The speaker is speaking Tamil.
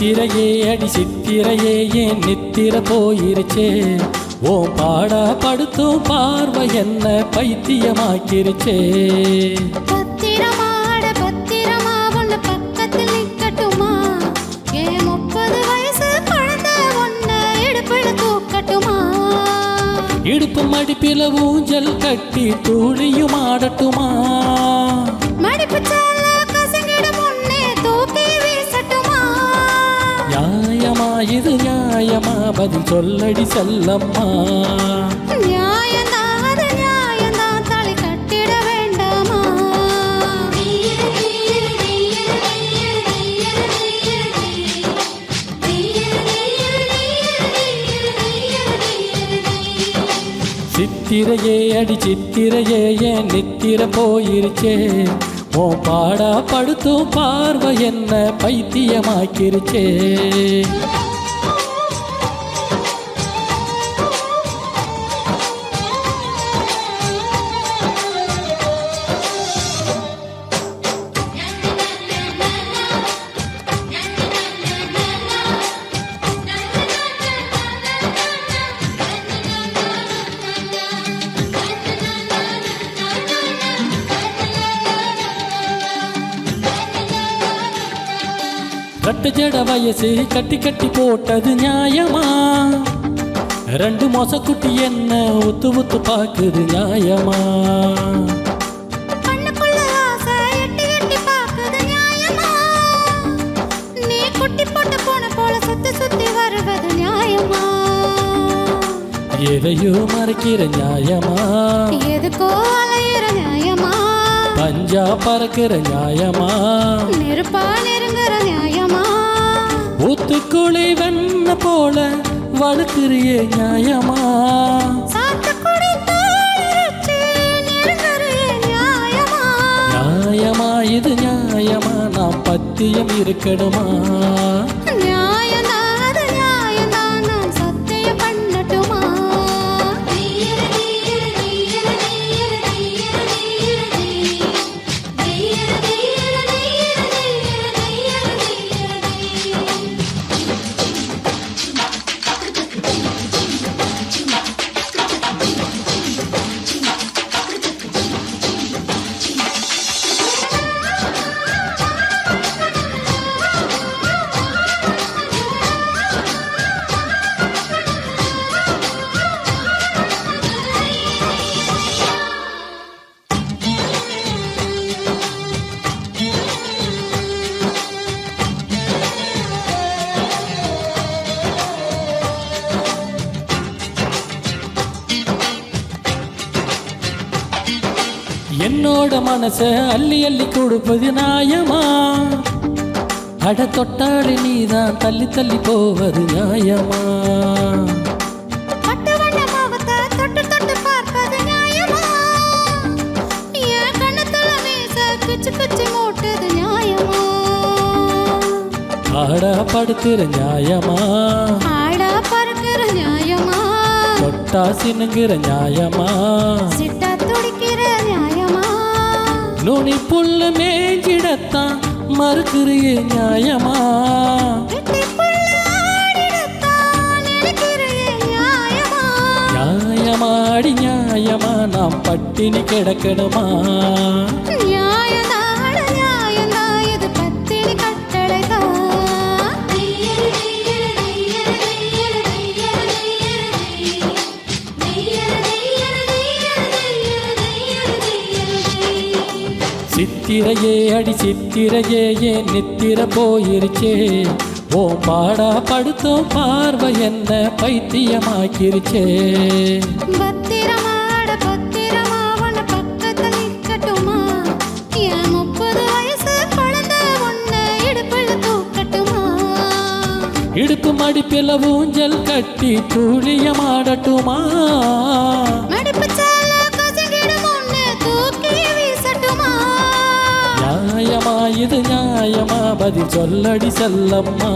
சித்திரையே அடி சித்திரையே ஏன் நித்திர போயிருச்சே ஓ பாடா படுத்தும் பார்வை என்ன பைத்தியமாக்கிருச்சே. பத்திரமாட பத்திரமா ஒன்னு பக்கத்தில் நிக்கட்டுமா ஏன் 30 வயசு குழந்தை ஒன்னு இடுப்புல தூக்கட்டுமா. இடுப்பு மடிப்பில ஊஞ்சல் கட்டி தூளியும் ஆடட்டுமா. மடிப்பு சால கசங்கிடும் முன்னே தூக்கி வீசட்டுமா. நியாயமா இது நியாயமா பதில் சொல்லடி செல்லம்மா. நியாயந்தான் அது நியாயந்தான் தாலி கட்டிட வேண்டாமா. சித்திரையே அடி சித்திரையே ஏன் நித்திர போயிருச்சே ஓ பாடா படுத்தும் பார்வை என்ன பைத்தியமாக்கிருச்சே. கட்டு ஜட வயசு கட்டி கட்டி போட்டது நியாயமா. 2 மொசக்குட்டி என்ன உத்து உத்து பாக்குது நியாயமா. கண்ணுக்குள்ள ஆசை எட்டி எட்டி பாக்குது நியாயமா. நீ குட்டி போட்டு போன போல சுத்தி சுத்தி வருவது நியாயமா. எதையோ மறைக்கிற நியாயமா. எதுக்கோ அலையிற நியாயமா. பஞ்சா பறக்கிற நியாயமா. நெருப்பா நெருங்குற நியாயமா. ஊத்துக்குழி வெண்ண போல வழுக்கிறியே நியாயமா. சாத்துக்குடி தோளிச்சு நெருங்குறியே நியாயமா. நியாயமா இது நியாயமா நாம் பத்தியம் இருக்கணுமா. நியாயந்தான் அது நியாயந்தான் நான் சத்தியம் பண்ணட்டுமா. என்னோட மனச அள்ளி அள்ளி கொடுப்பது நியாயமா. அட தொட்டாளி நீதான் தள்ளி தள்ளி போவது நியாயமா. பட்டு வண்ண முகத்தை தொட்டு தொட்டு பார்ப்பது நியாயமா. என் கண்ணத்துல மீச குச்சி குச்சி மூட்டுது நியாயமா. ஆடா படுத்துற நியாயமா. ஆடா பறக்கிற நியாயமா. தொட்டா சினுங்கிற நியாயமா. சிட்டா துடிக்கிற நியாயமா. நுனி புல்ல மேஞ்சிடத்தான் மறுக்கிறியே நியாயமா. வெட்டி புல்ல ஆடிடத்தான் நினைக்கிறியே நியாயமா. நியாயமா அடி நியாயமா நாம் பட்டினி கிடக்கணுமா. நியாயந்தான் அட நியாயந்தான் இது பத்தினி கட்டளைதான். சித்திரையே அடி சித்திரையே ஏன் நித்திர போயிருச்சே ஓ பாடா படுத்தும் பார்வை என்ன பைத்தியமாக்கிருச்சே. பத்திரமாட பத்திரமா ஒன்னு பக்கத்துல நிக்கட்டுமா என் 30 வயசு குழந்தை ஒன்னு இடுப்புல தூக்கட்டுமா. இடுப்பு மடிப்பில ஊஞ்சல் கட்டி தூளியமாடட்டுமா. மடிப்பு சால கசங்கிடும் முன்னே தூக்கி வீசட்டுமா. நியாயமா இது நியாயமா பதில் சொல்லடி செல்லம்மா.